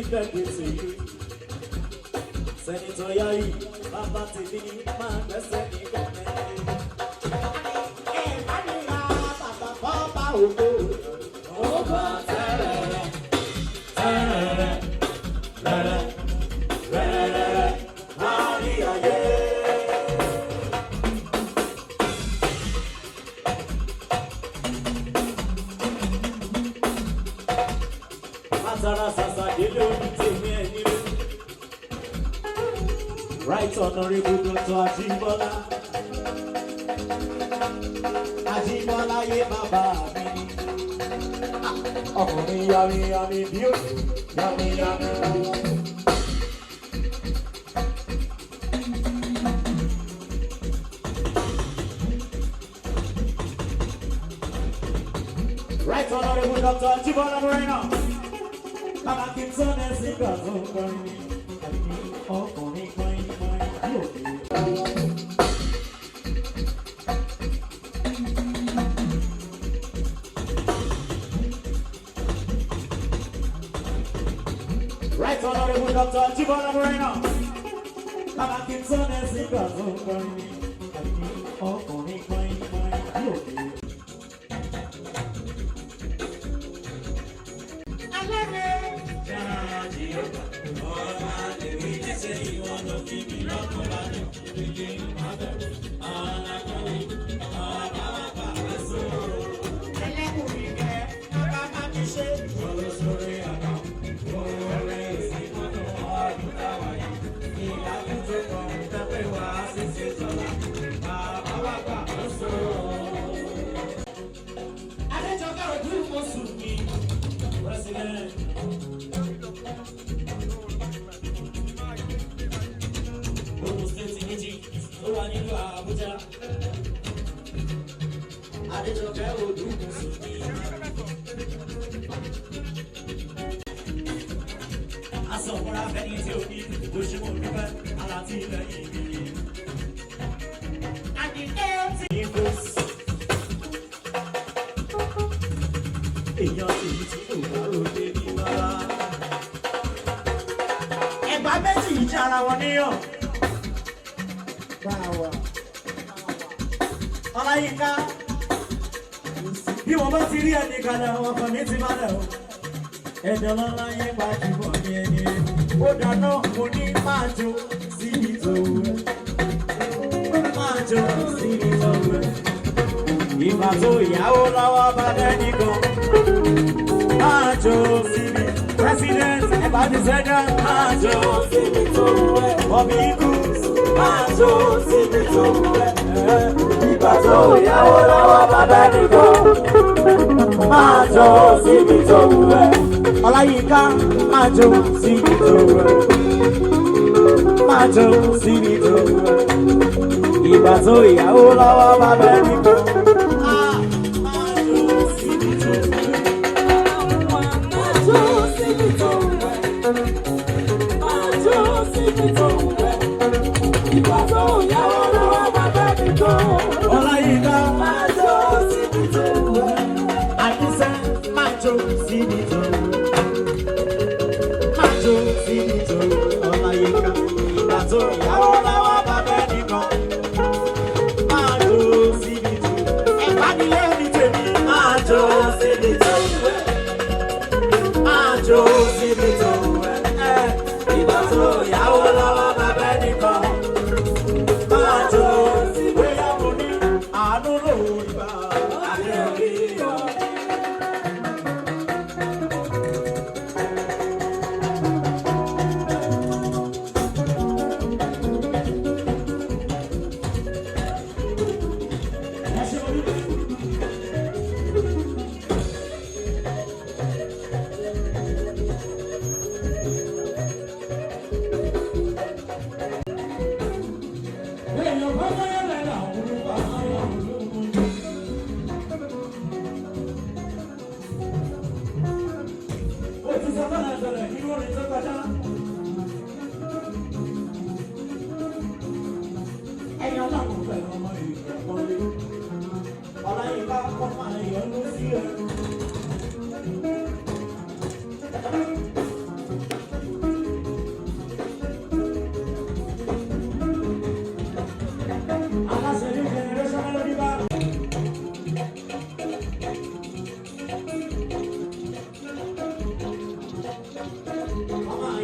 birthday to you. Senator Yayi, Baba Tini, man, let's send it back. Right Honorable Dr. Ajibola. Ajibola ye baba mi. Ọkùnrin yami yami bí ó yami yami. Right Honorable Dr. Ajibola Moreno. Baba Kingston ẹ̀ sí gbàgbọ́ kọrin mi. Ọkùnrin kọrin kọrin bí òkè. Right Honorable Dr. Ajibola Moreno. Baba Kingston ẹ̀ sí gbàgbọ́ kọrin mi. Ọkùnrin kọrin kọrin bí òkè. Abuja. Ọláyínká bí wọ́n bá ti rí ẹni kalẹ̀ àwọn ọkọ̀ ní ti máa lẹ̀ o ẹ̀dọ̀ lọ́lá yẹn gbajúmọ̀ ní ẹni ó dáná mo ní máa jó síbi tó wẹ̀ máa jó síbi tó wẹ̀ ìgbà tó ìyàwó lọ́wọ́ bá dẹ́ni kan máa jó síbi president ẹ̀bá ti sẹ́dá máa jó síbi tó wẹ̀ ọ̀bí ikú máa jó síbi tó wẹ̀. Ìgbà tó ìyàwó lọ́wọ́ bàbá nìkan máa jó síbi tó wù ẹ́. Ọláyínká máa jó síbi tó wù ẹ́. Máa jó síbi tó wù ẹ́. Ìgbà tó ìyàwó lọ́wọ́ bàbá nìkan máa jó síbi tó wù ẹ́. Máa jó síbi tó wù ẹ́. Máa jó síbi tó wù ẹ́. Ìgbà tó ìyàwó lọ́wọ́ bàbá nìkan. Ọláyínká máa jó síbi tó wù ẹ́. Àdìsẹ́ máa jó síbi tó wù ẹ́. Máa jó síbi tó wù ẹ́. Ọláyínká ìgbà tó ìyàwó lọ́wọ́ bàbá nìkan. Máa jó síbi tó wù ẹ́. Ẹ̀ka nílé ní tèmi. Máa jó síbi tó wù ẹ́. Máa jó síbi tó wù ẹ́. Ìgbà tó ìyàwó lọ́wọ́ bàbá nìkan. Máa jó síbi tó wù ẹ́. Àánú lórí bá adé orí yọ.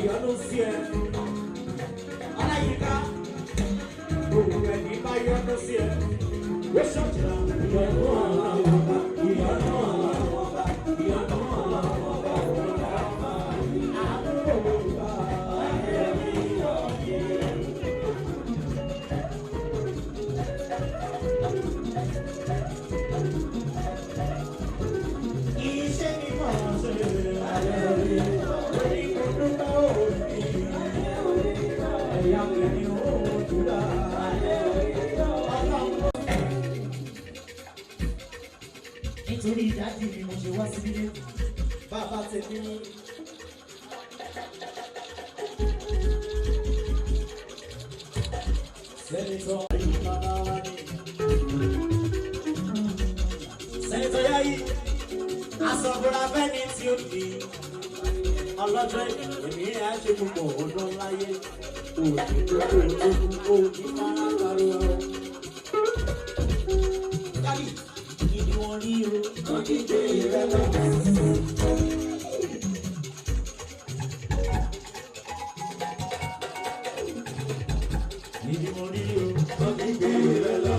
ìyọ́nú sí ẹ. Ọláyínká, gbogbo ẹni bá yọ́nú sí ẹ. Ó ṣọ̀jìlá ìyọ́nú ọlọ́run ọba, ìyọ́nú ọlọ́run ọba, ìyọ́nú ọlọ́run ọba, àbúrò ọba, ẹ̀rí ọ̀yẹ́. Iṣẹ́ ni mo ṣe ayé orí, orí kò dúpẹ́ òní, ẹ̀yà kìíní òun jùlọ ayé orí ọlọ́run. Nítorí ìdájí ni mo ṣe wá sílé, bàbá tèmi ní. Sẹ́nitọ́ ìbàbá wa ní. Sẹ́nitọ́ Yayi, asọ̀bùrà fẹ́ni tí ó di. Ọlọ́jọ́ èmi á ṣe púpọ̀ ọdún láyé. Òní tó òní máa ń pariwo. Dábì, ìdí wọn rí o, wọ́n ti gbé ìrẹ́lẹ̀. Ìdí wọn rí o, wọ́n ti gbé ìrẹ́lẹ̀.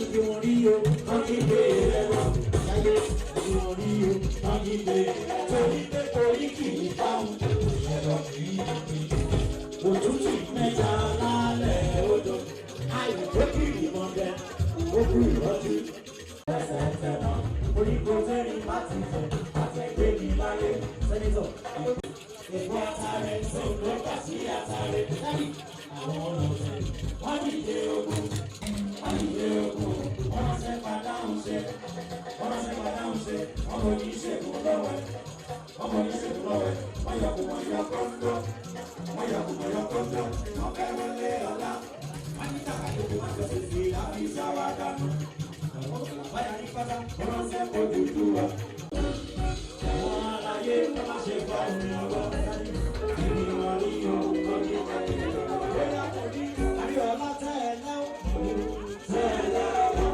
Ìdí wọn rí o, wọ́n ti gbé ìrẹ́lẹ̀. Yáyé, ìdí wọn rí o, wọ́n ti gbé ìrẹ́lẹ̀. Torí pé orí kì í dáhùn, ẹ̀rọ kì í dìde. Òtútù mẹ́ta lálẹ́ odò, àìkú kìrì mọ́bẹ, ó kú ìrọ́jú. Ẹsẹ̀ ẹsẹ̀ náà, oríko tẹ́rin bá ti fẹ̀, àtẹ̀gbé mi láyé. Sẹ́nitọ̀, ìbò àtàrẹ, sọ̀rọ̀ lọ́kà sí àtàrẹ. Lẹ́yìn àwọn ọlọ́sẹ̀, wọ́n dìde ogun, wọ́n dìde ogun, wọ́n ṣe pàdáhùn ṣe, wọ́n ṣe pàdáhùn ṣe, wọ́n kò ní ṣègùn lọ́wọ́, wọ́n kò ní ṣègùn lọ́wọ́, wọ́n yọ kò wọ́n yọ kọ́ńdọ́. Wọ́n yọ kò yọ kọ́ńdọ́, wọ́n fẹ́ wọlé ọ̀la. Wọ́n ní kàkà yòókù máa tẹ̀sí sí àbí ìṣàwá dànù. Àwọn ọ̀làbáyà ní pátá, wọ́n ránṣẹ́ kó dúdú wa. Àwọn aláyé wọ́n máa ṣe fọ́ omi ọwọ́. Èmi wà ní orúkọ ní ìjọba. Bóyá kò ní Adeola tẹ́lẹ̀ o. Tẹ́lẹ̀ o.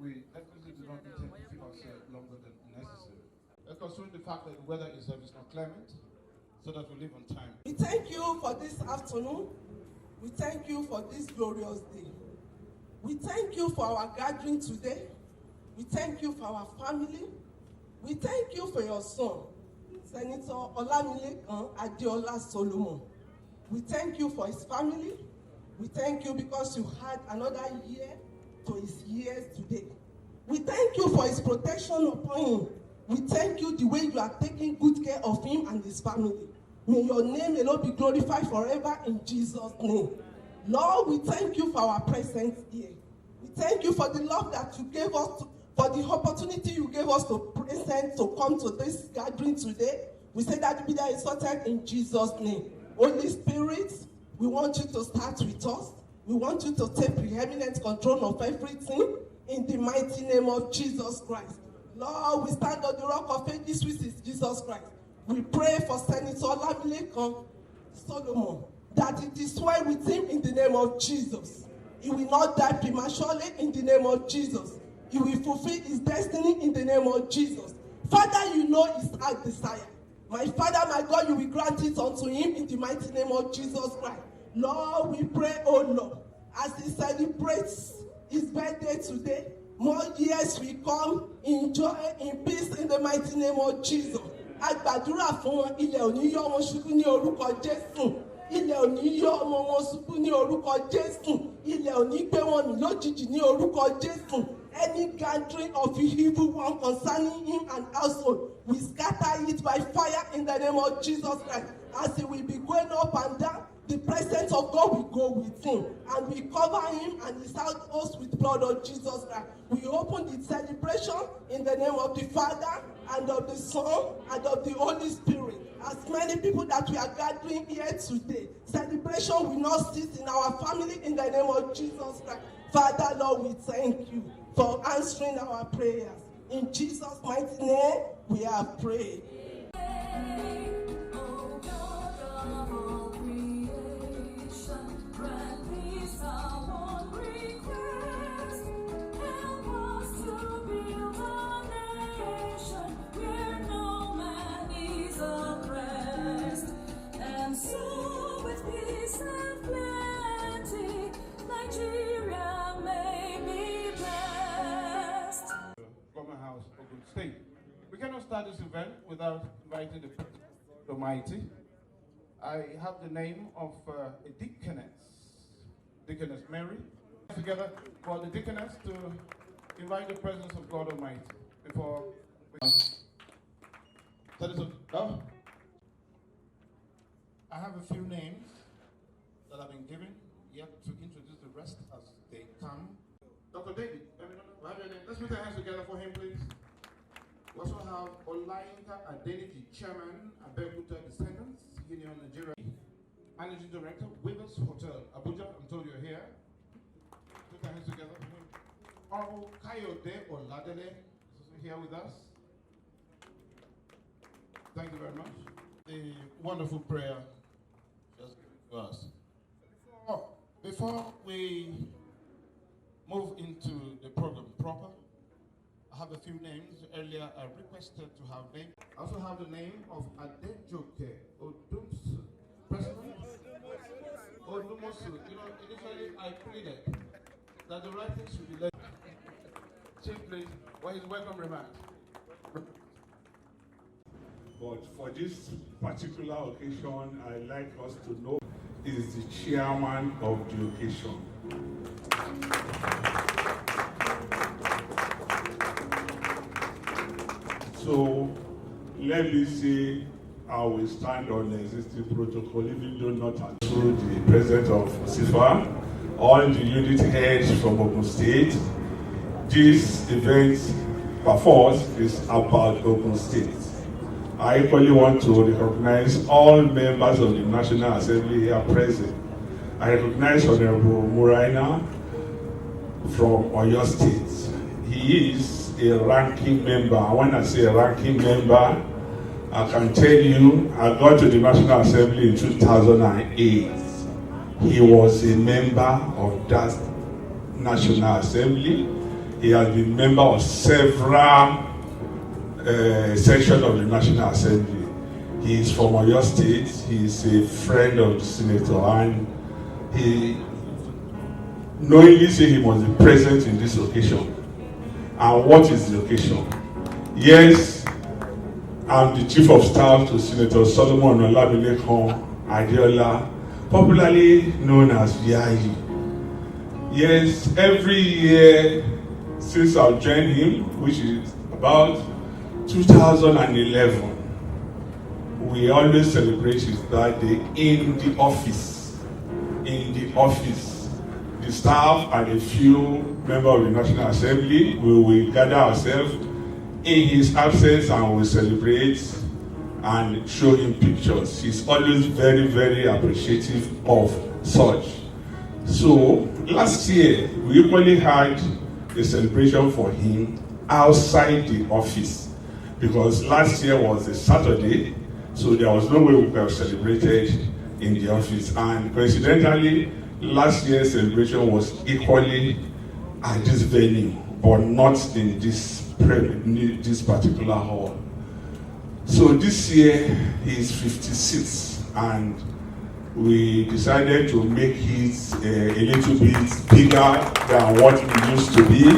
We definitely do not intend to keep ourselves longer than necessary. Considering the fact that the weather is not clement, so that we live on time. We thank you for this afternoon. We thank you for this glorious day. We thank you for our gathering today. We thank you for our family. We thank you for your son, Senator Olamilekan Adeola Solomon. We thank you for his family. We thank you because you had another year to his years today. We thank you for his protection upon him. We thank you the way you are taking good care of him and his family. May your name alone be glorified forever in Jesus' name. Lord, we thank you for our presence here. We thank you for the love that you gave us, for the opportunity you gave us to present, to come to this gathering today. We say that you be there exalted in Jesus' name. Holy Spirit, we want you to start with us. We want you to take preeminent control of everything in the mighty name of Jesus Christ. Lord, we stand on the rock of ages, which is Jesus Christ. We pray for Senator Olamilekan Solomon, that it is well with him in the name of Jesus. He will not die prematurely in the name of Jesus. He will fulfill his destiny in the name of Jesus. Father, you know his heart desire. My Father, my God, you will grant it unto him in the mighty name of Jesus Christ. Lord, we pray, oh Lord, as he celebrates his birthday today, more years will come in joy, in peace, in the mighty name of Jesus. Agbàdúrà fún wọn, ilẹ̀ òní yọ wọn ṣubú ní orúkọ Jésù. Ilẹ̀ òní yọ ọmọ wọn ṣubú ní orúkọ Jésù. Ilẹ̀ òní gbé wọn mì lójijì ní orúkọ Jésù. Any gathering of the evil one concerning him and household, we scatter it by fire in the name of Jesus Christ. As he will be going up and down, the presence of God will go with him, and we cover him and his house with blood of Jesus Christ. We open the celebration in the name of the Father, and of the Son, and of the Holy Spirit. As many people that we are gathering here today, celebration will not cease in our family in the name of Jesus Christ. Father, Lord, we thank you for answering our prayers. In Jesus' mighty name, we have prayed. So with peace and plenty, Nigeria may be blessed. Government House, Ogun State. We cannot start this event without inviting the Almighty. I have the name of a Deaconess Mary, together for the Deaconess to invite the presence of God Almighty before we I have a few names that have been given, yet to introduce the rest as they come. Dr. David, let's put our hands together for him, please. We also have Olayinka Adeniji, Chairman, Abuja Descendants, Union Nigeria, Managing Director, Withers Hotel, Abuja. I'm told you're here. Put our hands together for him. Honorable Kayode Oladele is also here with us. Thank you very much. The wonderful prayer just given to us. Before we move into the program proper, I have a few names. Earlier, I requested to have names. I also have the name of Adejoke Odumsu, President Odumusu. You know, initially I pleaded that the right thing should be led. Chief, please, for his welcome remarks. But for this particular occasion, I'd like us to know is the chairman of the occasion. So let me see how we stand on the existing protocol, even though not through the president of SIFA, all the unit heads from Ogun State. This event, perforce, is about Ogun State. I equally want to recognize all members of the National Assembly here present. I recognize Honorable Muraina from Oyo State. He is a ranking member. When I say a ranking member, I can tell you, I got to the National Assembly in 2008. He was a member of that National Assembly. He has been member of several section of the National Assembly. He is from Oyo State. He is a friend of the senator, and he knowingly said he must be present in this occasion. And what is the occasion? Yes, I'm the chief of staff to Senator Solomon Olabilekon Adeola, popularly known as Yayi. Yes, every year since I've joined him, which is about 2011, we always celebrate his birthday in the office. In the office, the staff and a few members of the National Assembly, we will gather ourselves in his absence and we celebrate and show him pictures. He's always very, very appreciative of such. So last year, we equally had a celebration for him outside the office, because last year was a Saturday, so there was no way we could have celebrated in the office. And coincidentally, last year's celebration was equally at this venue, but not in this particular hall. So this year he is 56, and we decided to make it a little bit bigger than what it used to be,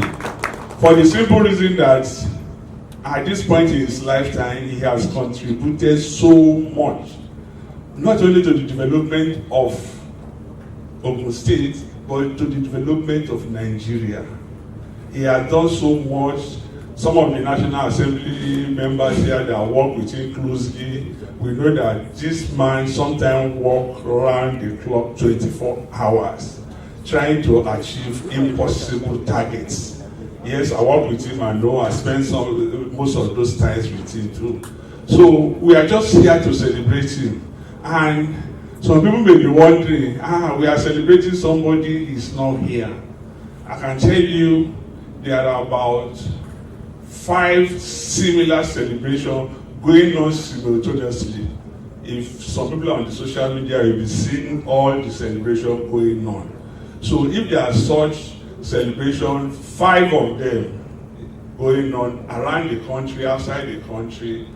for the simple reason that at this point in his lifetime, he has contributed so much, not only to the development of Ogun State, but to the development of Nigeria. He has done so much. Some of the National Assembly members here that work with him closely, we know that this man sometimes works around the clock 24 hours, trying to achieve impossible targets. Yes, I work with him and know I spend most of those times with him too. So we are just here to celebrate him. And some people may be wondering, we are celebrating somebody who is not here. I can tell you there are about 5 similar celebrations going on simultaneously. If some people are on the social media, you'll be seeing all the celebrations going on. So if there are such celebrations, 5 of them going on around the country, outside the country,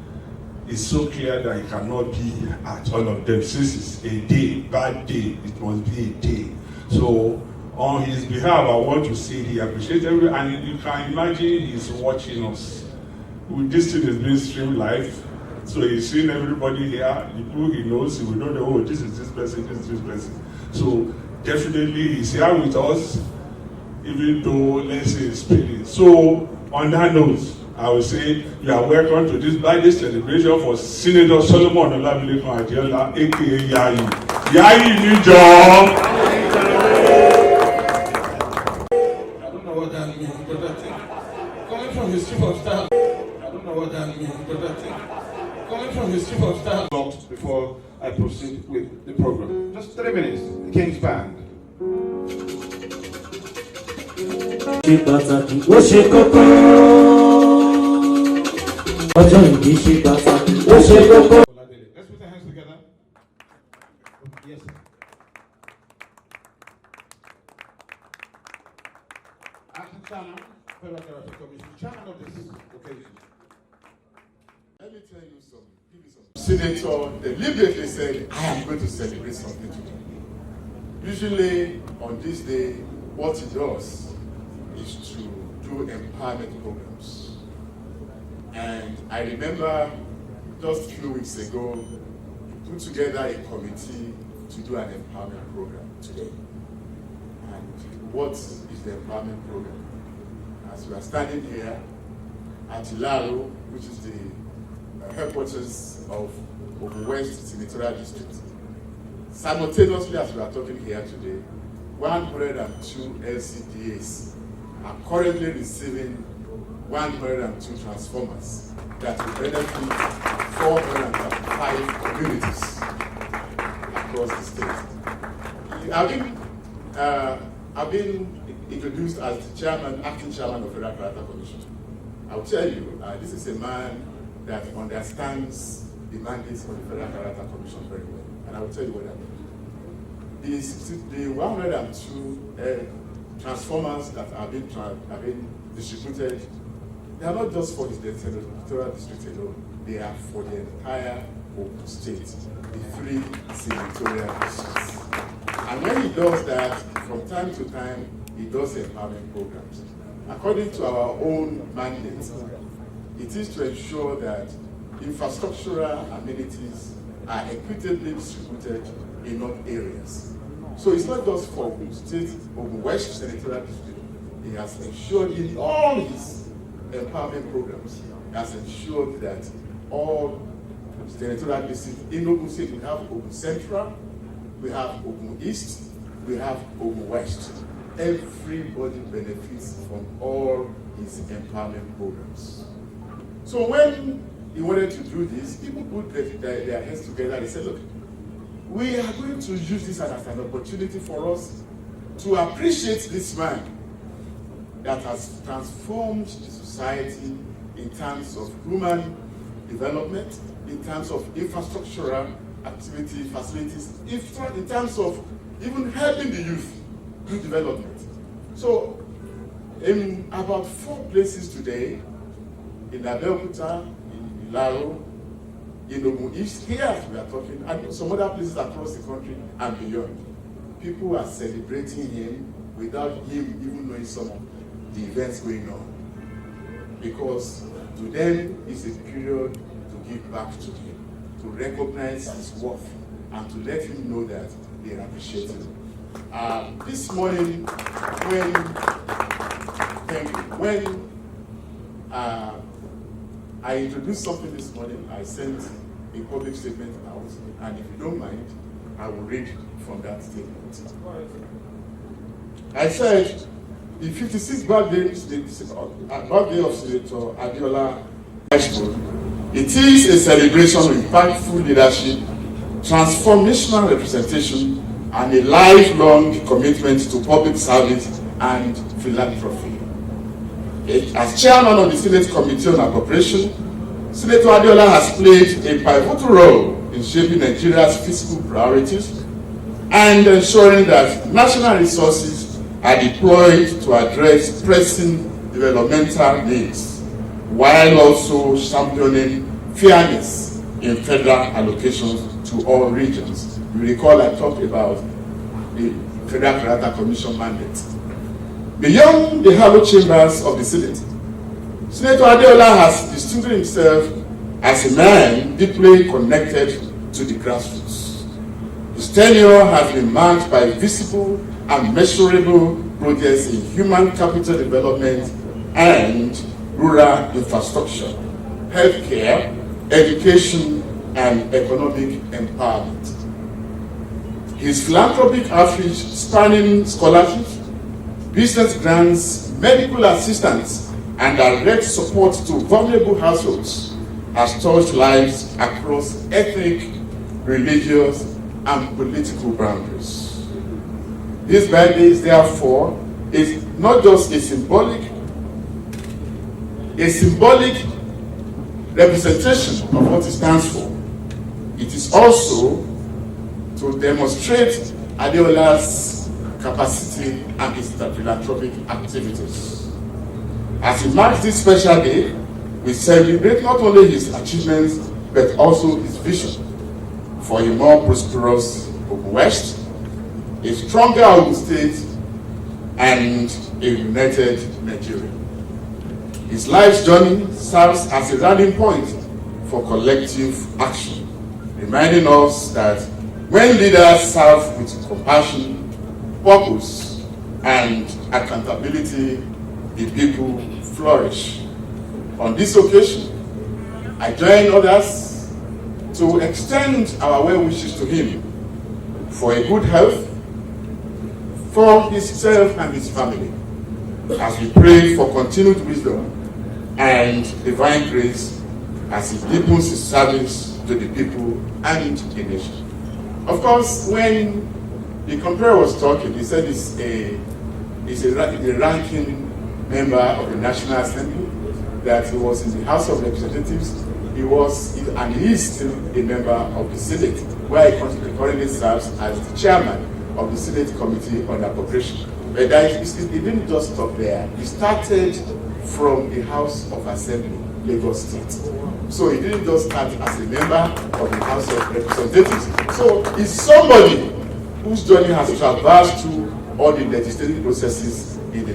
it's so clear that it cannot be at all of them. Since it's a day, bad day, it must be a day. So on his behalf, I want to say he appreciates everyone, and you can imagine he's watching us. This thing is being streamed live, so he's seeing everybody here. The people he knows, he will know that, oh, this is this person, this is this person. So definitely he's here with us, even though, let's say, it's spilling. So on that note, I will say you are welcome to this birthday celebration for Senator Solomon Adeola, aka Yayi. Yayi Nijo. I don't know what that means, but I think coming from his chief of staff, I don't know what that means, but I think coming from his chief of staff. Before I proceed with the program, just 3 minutes. The King's Band. ọjọ́ ìbí ṣe pàtàkì ó ṣe kókó. Let's put our hands together. Yes, sir. Acting Chairman, Federal Therapy Commission, Chairman of this occasion. Let me tell you something. Senator deliberately said, I am going to celebrate something today. Usually, on this day, what he does is to do empowerment programs. And I remember just a few weeks ago, he put together a committee to do an empowerment program today. And what is the empowerment program? As we are standing here at Ilaro, which is the headquarters of Ogun West Senatorial District, simultaneously as we are talking here today, 102 LCDAs are currently receiving 102 transformers that will benefit 405 communities across the state. I've been introduced as the acting chairman of Federal Character Commission. I'll tell you, this is a man that understands the mandates of the Federal Character Commission very well, and I will tell you what I mean. The 102 transformers that have been distributed, they are not just for the senatorial district alone, they are for the entire Ogun State, the 3 senatorial districts. And when he does that, from time to time, he does empowerment programs. According to our own mandate, it is to ensure that infrastructural amenities are equitably distributed in all areas. So it's not just for Ogun State, Ogun West Senatorial District. He has ensured in all his empowerment programs, he has ensured that all senatorial districts in Ogun State, we have Ogun Central, we have Ogun East, we have Ogun West. Everybody benefits from all his empowerment programs. So when he wanted to do this, people put their heads together and said, look, we are going to use this as an opportunity for us to appreciate this man that has transformed the society in terms of human development, in terms of infrastructural activity, facilities, in terms of even helping the youth do development. So, in about 4 places today, in Adeola, in Ilaro, in Ogun East, here we are talking, and some other places across the country and beyond, people are celebrating him without him even knowing some of the events going on. Because to them, it's a period to give back to him, to recognize his worth, and to let him know that they appreciate him. This morning, when I introduced something this morning, I sent a public statement out, and if you don't mind, I will read from that statement. I said, the 56th birthday of Senator Adeola, it is a celebration of impactful leadership, transformational representation, and a lifelong commitment to public service and philanthropy. As chairman of the Senate Committee on Appropriation, Senator Adeola has played a pivotal role in shaping Nigeria's fiscal priorities and ensuring that national resources are deployed to address pressing developmental needs, while also championing fairness in federal allocations to all regions. You recall I talked about the Federal Character Commission mandate. Beyond the hallowed chambers of the Senate, Senator Adeola has distinguished himself as a man deeply connected to the grassroots. His tenure has been marked by visible and measurable progress in human capital development and rural infrastructure, healthcare, education, and economic empowerment. His philanthropic outreach spanning scholarships, business grants, medical assistance, and direct support to vulnerable households has touched lives across ethnic, religious, and political boundaries. This birthday, therefore, is not just a symbolic representation of what it stands for. It is also to demonstrate Adeola's capacity and his philanthropic activities. As he marks this special day, we celebrate not only his achievements, but also his vision for a more prosperous Ogun West, a stronger Ogun State, and a united Nigeria. His life's journey serves as a rallying point for collective action, reminding us that when leaders serve with compassion, purpose, and accountability, the people flourish. On this occasion, I join others to extend our well wishes to him for a good health, for himself and his family, as we pray for continued wisdom and divine grace as he deepens his service to the people and the nation. Of course, when the comparer was talking, he said he's a ranking member of the National Assembly, that he was in the House of Representatives, he was and he is still a member of the Senate, where he currently serves as the chairman of the Senate Committee on Appropriation. But he didn't just stop there. He started from the House of Assembly, Lagos State. So he didn't just start as a member of the House of Representatives. So he's somebody whose journey has traversed through all the legislative processes in the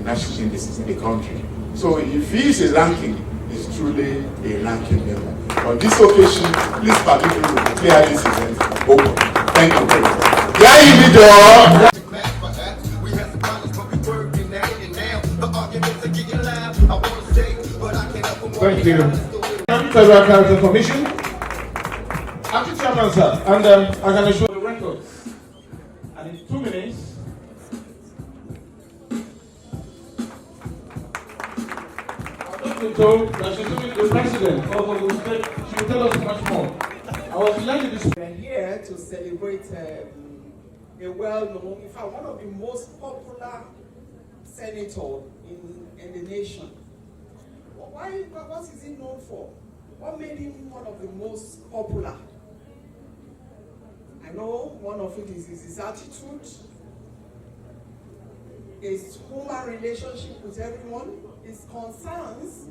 country. So if he is a ranking, he's truly a ranking member. On this occasion, please permit me to declare this event open. Thank you very much. Thank you. Federal Character Commission. Acting Chairman, sir, and I can assure the records. And in 2 minutes, I've been told that she's the president of Ogun State. She will tell us much more. I was delighted to We're here to celebrate a well-known, in fact, one of the most popular senators in the nation. What is he known for? What made him one of the most popular? I know one of it is his attitude, his human relationship with everyone, his concerns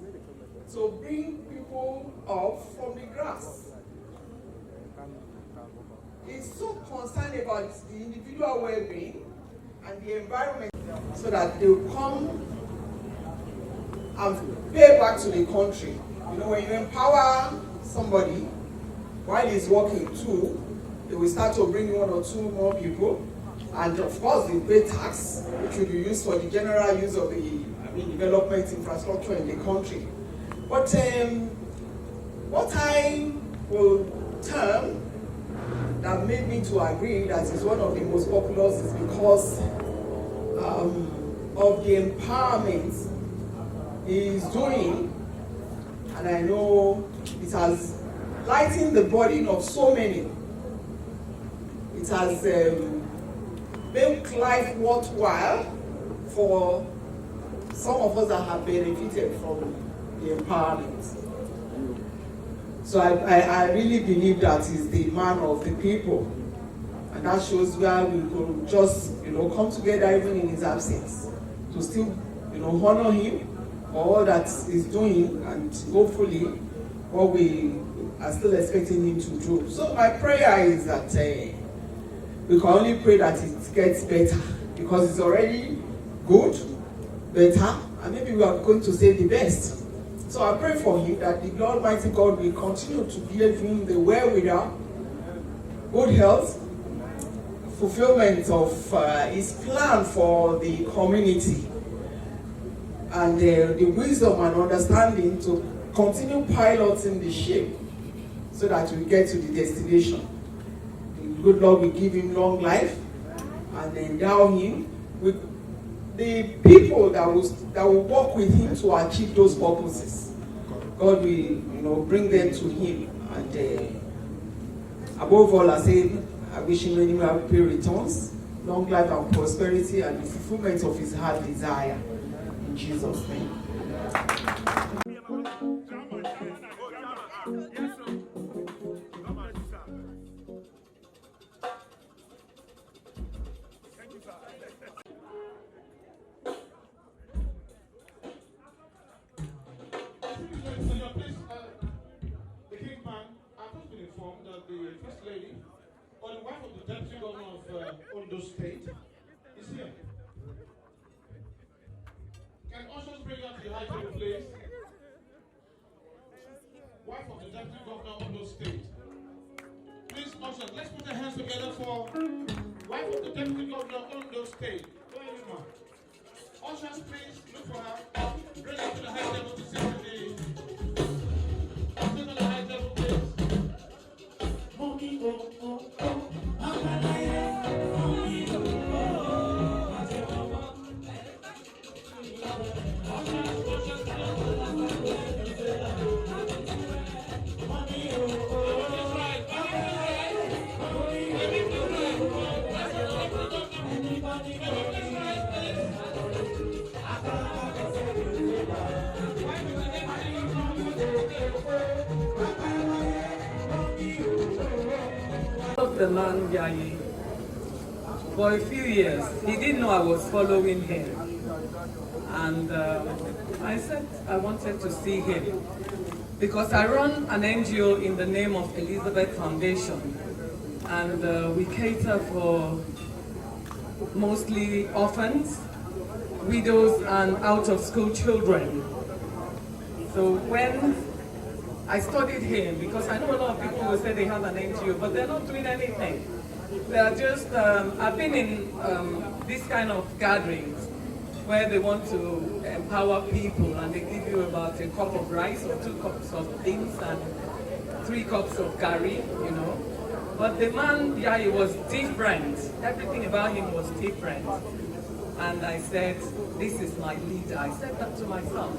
to bring people up from the grass. He's so concerned about the individual well-being and the environment so that they will come and pay back to the country. You know, when you empower somebody while he's working too, they will start to bring 1 or 2 more people, and of course they pay tax, which will be used for the general use of the development infrastructure in the country. But what I will term that made me to agree that he's one of the most popular is because of the empowerment he's doing, and I know it has lightened the burden of so many. It has made life worthwhile for some of us that have benefited from the empowerment. So I really believe that he's the man of the people. And that shows where we could just, come together even in his absence to still, honor him for all that he's doing, and hopefully what we are still expecting him to do. So my prayer is that we can only pray that it gets better, because it's already good, better, and maybe we are going to say the best. So I pray for him that the Almighty God will continue to give him the wherewithal, good health, fulfillment of his plan for the community, and the wisdom and understanding to continue piloting the ship so that we get to the destination. The good Lord will give him long life and endow him with the people that will work with him to achieve those purposes. God will, bring them to him. And above all, I wish him many happy returns, long life and prosperity, and the fulfillment of his heart desire. In Jesus' name. The Kingman, I've just been informed that the First Lady, or the wife of the Deputy Governor of Ondo State, is here. Can ushers bring up the high table, please? Wife of the Deputy Governor of Ondo State. Please, ushers, let's put our hands together for wife of the Deputy Governor of Ondo State. Go ahead, ma. Ushers, please, look for her. Bring her to the high table to sit with the... Sit on the high table, please. The man Yayi for a few years. He didn't know I was following him, and I said I wanted to see him because I run an NGO in the name of Elizabeth Foundation, and we cater for mostly orphans, widows, and out-of-school children. So when I studied him, because I know a lot of people will say they have an NGO, but they're not doing anything. They are just, I've been in this kind of gatherings where they want to empower people, and they give you about a cup of rice or 2 cups of beans and 3 cups of curry, But the man, he was different. Everything about him was different. And I said, this is my leader. I said that to myself.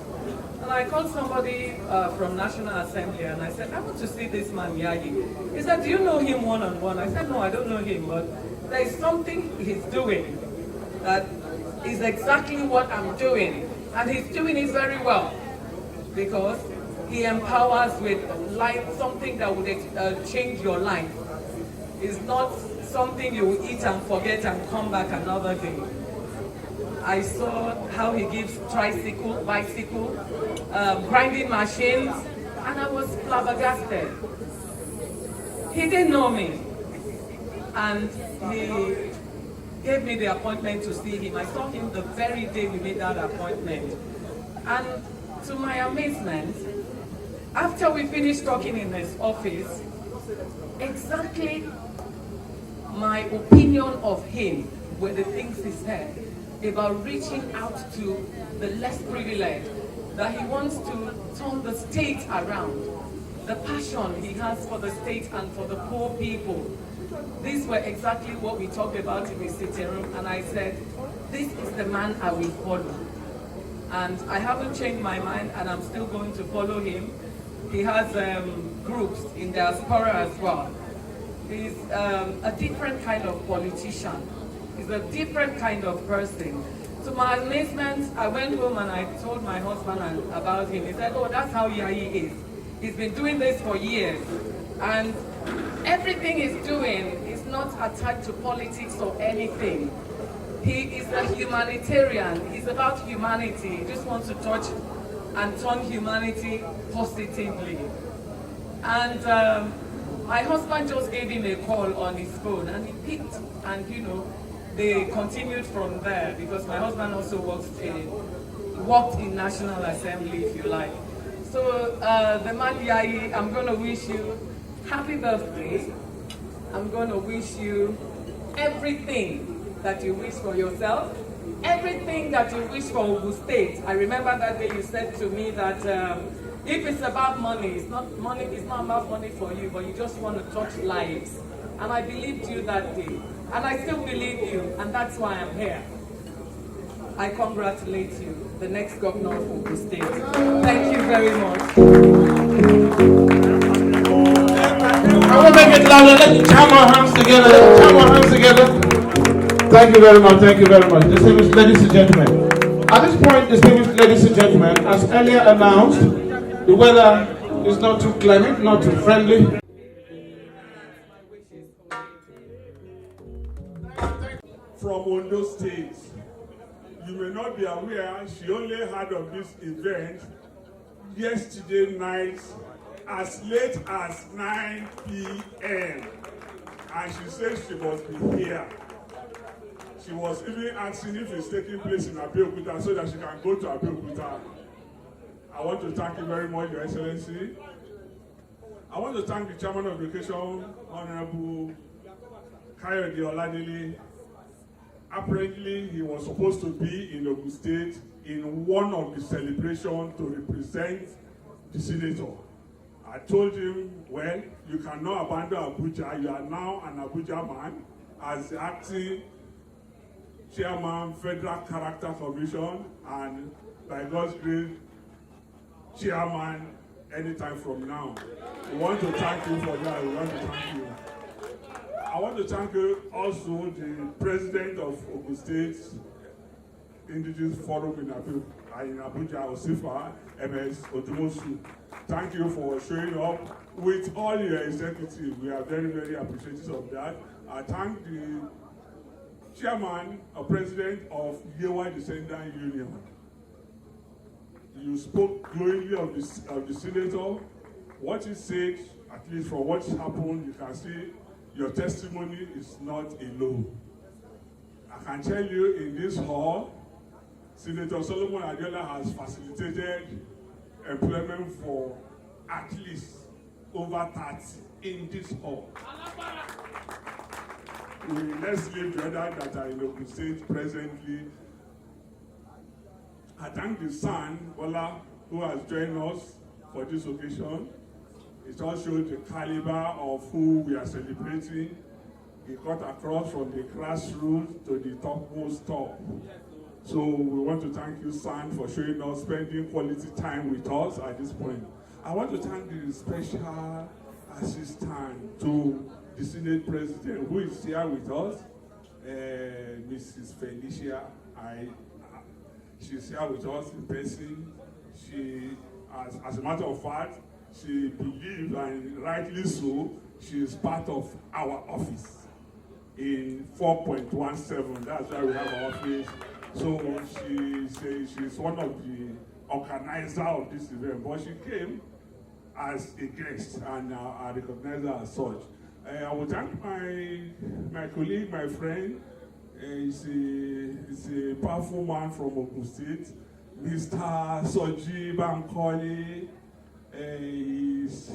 And I called somebody from National Assembly, and I said, I want to see this man, Yayi. He said, do you know him one-on-one? I said, no, I don't know him, but there is something he's doing that is exactly what I'm doing. And he's doing it very well, because he empowers with life, something that would change your life. It's not something you will eat and forget and come back another day. I saw how he gives tricycle, bicycle, grinding machines, and I was flabbergasted. He didn't know me, and he gave me the appointment to see him. I saw him the very day we made that appointment. And to my amazement, after we finished talking in his office, exactly my opinion of him were the things he said about reaching out to the less privileged, that he wants to turn the state around, the passion he has for the state and for the poor people. These were exactly what we talked about in the sitting room, and I said, this is the man I will follow. And I haven't changed my mind, and I'm still going to follow him. He has groups in diaspora as well. He's a different kind of politician. He's a different kind of person. To my amazement, I went home and I told my husband about him. He said, oh, that's how Yayi is. He's been doing this for years. And everything he's doing is not attached to politics or anything. He is a humanitarian. He's about humanity. He just wants to touch and turn humanity positively. And my husband just gave him a call on his phone and he picked, and you know, they continued from there because my husband also worked in National Assembly, if you like. So the man Yayi, I'm going to wish you happy birthday. I'm going to wish you everything that you wish for yourself, everything that you wish for Ogun State. I remember that day you said to me that if it's about money, it's not about money for you, but you just want to touch lives. And I believed you that day. And I still believe you, and that's why I'm here. I congratulate you, the next governor of Ogun State. Thank you very much. I want to make it louder. Let me jam our hands together. Jam our hands together. Thank you very much. Thank you very much. Distinguished ladies and gentlemen. At this point, distinguished ladies and gentlemen, as earlier announced, the weather is not too clement, not too friendly. From Ondo State. You may not be aware, she only heard of this event yesterday night as late as 9 p.m. And she said she must be here. She was even asking if it's taking place in Abuja so that she can go to Abuja. I want to thank you very much, Your Excellency. I want to thank the Chairman of Education, Honorable Adeola. Apparently, he was supposed to be in Ogun State in one of the celebrations to represent the senator. I told him, well, you cannot abandon Abuja. You are now an Abuja man as the acting chairman, Federal Character Commission, and by God's grace, chairman anytime from now. We want to thank you for that. We want to thank you. I want to thank you also the president of Ogun State Indigenous Forum in Abuja, Osifa, MS Odumosu. Thank you for showing up with all your executives. We are very, very appreciative of that. I thank the chairman or president of Yewa Descendant Union. You spoke glowingly of the senator. What he said, at least from what happened, you can see your testimony is not alone. I can tell you in this hall, Senator Solomon Adeola has facilitated employment for at least over 30 in this hall. Let's leave the others that are in Ogun State presently. I thank the son, Bola, who has joined us for this occasion. It all shows the caliber of who we are celebrating. He cut across from the grassroots to the topmost top. So we want to thank you, son, for showing us, spending quality time with us at this point. I want to thank the special assistant to the Senate President, who is here with us, Mrs. Felicia. She's here with us in person. She, as a matter of fact, she believes, and rightly so, she is part of our office in 4.17. That's why we have our office. So she's one of the organizers of this event, but she came as a guest, and I recognize her as such. I would thank my colleague, my friend. He's a powerful man from Ogun State, Mr. Soji Bankole. He's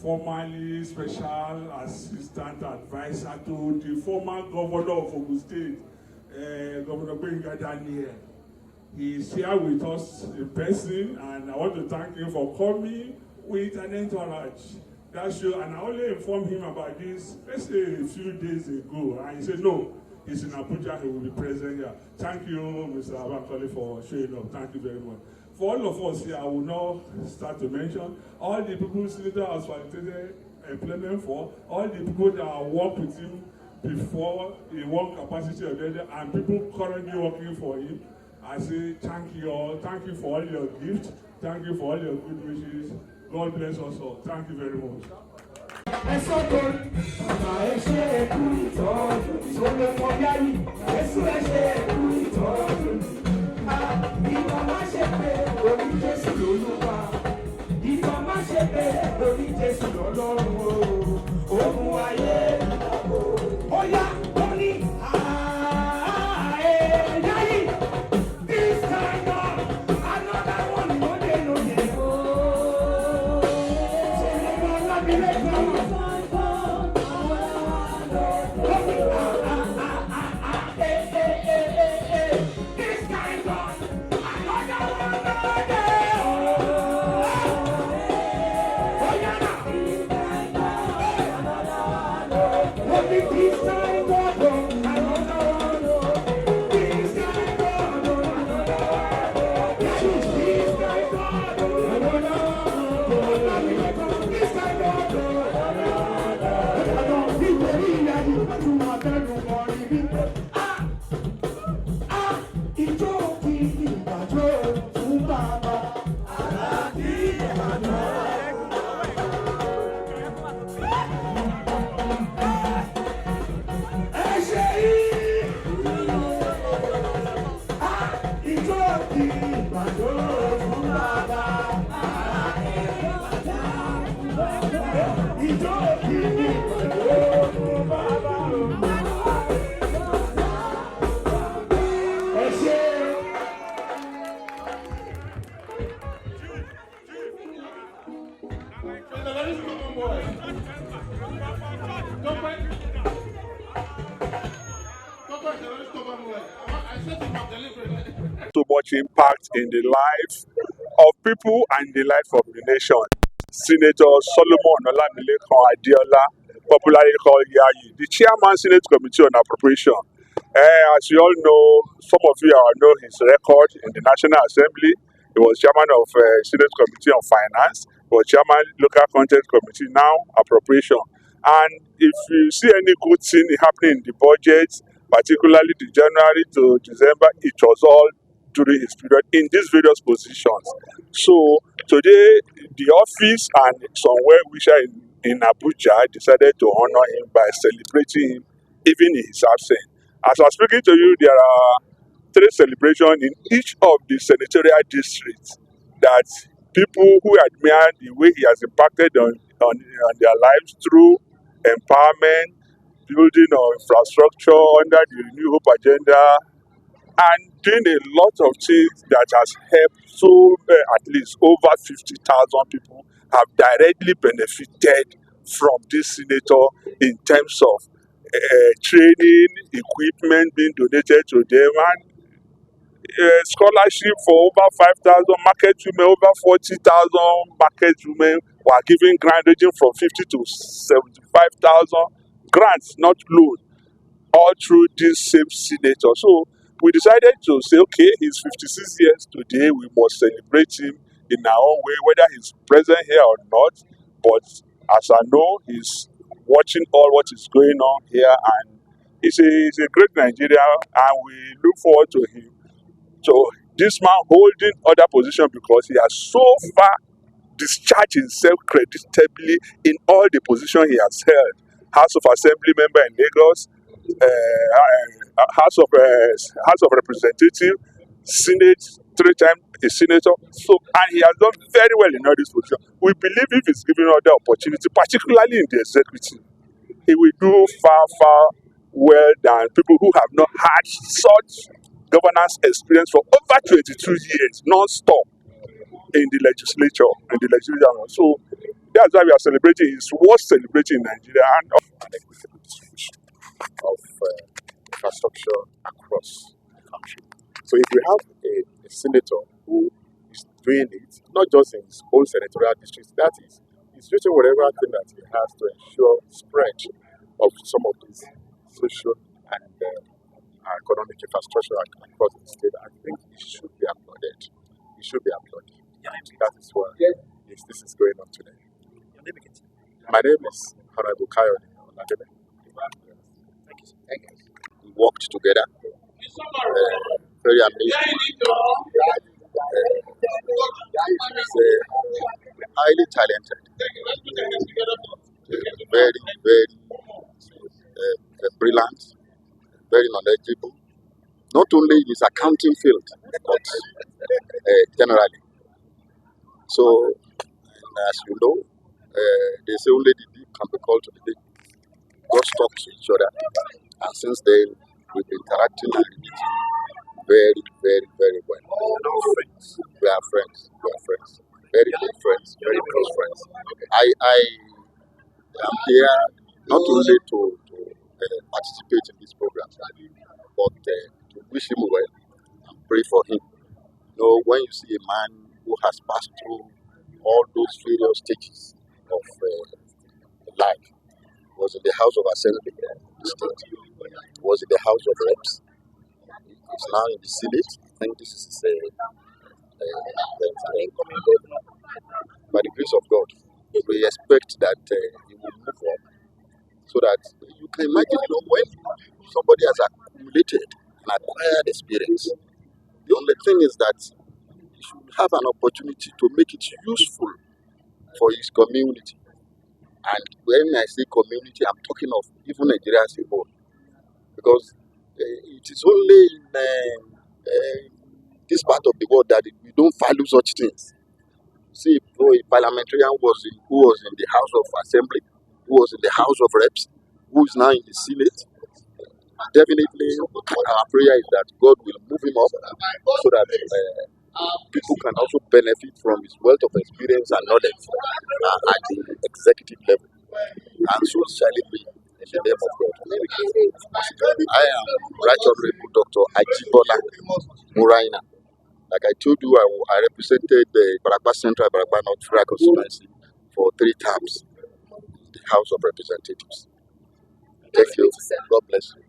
formerly special assistant advisor to the former governor of Ogun State, Governor Prof.Mgbeke. He's here with us in person, and I want to thank him for coming with an entourage. That show, and I only informed him about this, let's say a few days ago, and he said, no, he's in Abuja, he will be present here. Thank you, Mr. Bankole, for showing up. Thank you very much. For all of us here, I will now start to mention all the people Senator has facilitated employment for, all the people that work with him before in one capacity or the other, and people currently working for him. I say thank you all. Thank you for all your gifts. Thank you for all your good wishes. God bless us all. Thank you very much. So much impact in the life of people and the life of the nation. Senator Solomon Olamilekon Adeola, popularly called Yayi, the chairman Senate Committee on Appropriation. As you all know, some of you know his record in the National Assembly. He was chairman of Senate Committee on Finance. He was chairman Local Content Committee, now Appropriation. And if you see any good thing happening in the budget, particularly the January to December, it was all during his period in these various positions. So today, the office and some well-wishers in Abuja decided to honor him by celebrating him even in his absence. As I'm speaking to you, there are 3 celebrations in each of the senatorial districts that people who admire the way he has impacted on their lives through empowerment, building of infrastructure under the New Hope agenda, and doing a lot of things that has helped so at least over 50,000 people have directly benefited from this senator in terms of training, equipment being donated to them, and scholarship for over 5,000 market women, over 40,000 market women were given grant ranging from 50 to 75,000 grants, not loans, all through this same senator. So we decided to say, okay, he's 56 years today, we must celebrate him in our own way, whether he's present here or not. But as I know, he's watching all what is going on here, and he's a great Nigerian, and we look forward to him. So this man holding other position because he has so far discharged himself creditably in all the positions he has held. House of Assembly member in Lagos, House of Representatives, Senate, 3 times a senator. So, and he has done very well in all these positions. We believe if he's given other opportunity, particularly in the executive, he will do far well than people who have not had such governance experience for over 22 years, non-stop in the legislature. So that's why we are celebrating. It's worth celebrating in Nigeria and equitable distribution of infrastructure across the country. So if we have a senator who is doing it, not just in his own senatorial district, that is, he's doing whatever thing that he has to ensure spread of some of these social and economic infrastructure across the state. I think it should be applauded. It should be applauded. That is why this is going on today. My name is Honorable Kayo. We worked together. Very amazing. Highly talented. Very, very brilliant. Very knowledgeable. Not only in his accounting field, but generally. So, as you know, they say only the deep can be called to the deep. God talk to each other, and since then we've been interacting and relating very, very, very well. We are friends. Very good friends, very close friends. I am here not only to participate in this program, but to wish him well and pray for him. You know, when you see a man who has passed through all those various stages of life, was in the House of Assembly, was in the House of Reps, is now in the Senate. I think this is by the grace of God, we expect that he will move on, so that you can imagine, you know, when somebody has accumulated and acquired experience, the only thing is that he should have an opportunity to make it useful for his community. And when I say community, I'm talking of even Nigeria as a whole, because it is only in this part of the world that we don't value such things. See, a parliamentarian who was in the House of Assembly, who was in the House of Reps, who is now in the Senate. Definitely, our prayer is that God will move him up so that people can also benefit from his wealth of experience and knowledge at the executive level. And so shall it be in the name of God. I am Right Honorable Dr. Adeola Muraina. Like I told you, I represented the Baragba Central Baragba North Federal Constituency for 3 terms in the House of Representatives. Thank you. God bless you.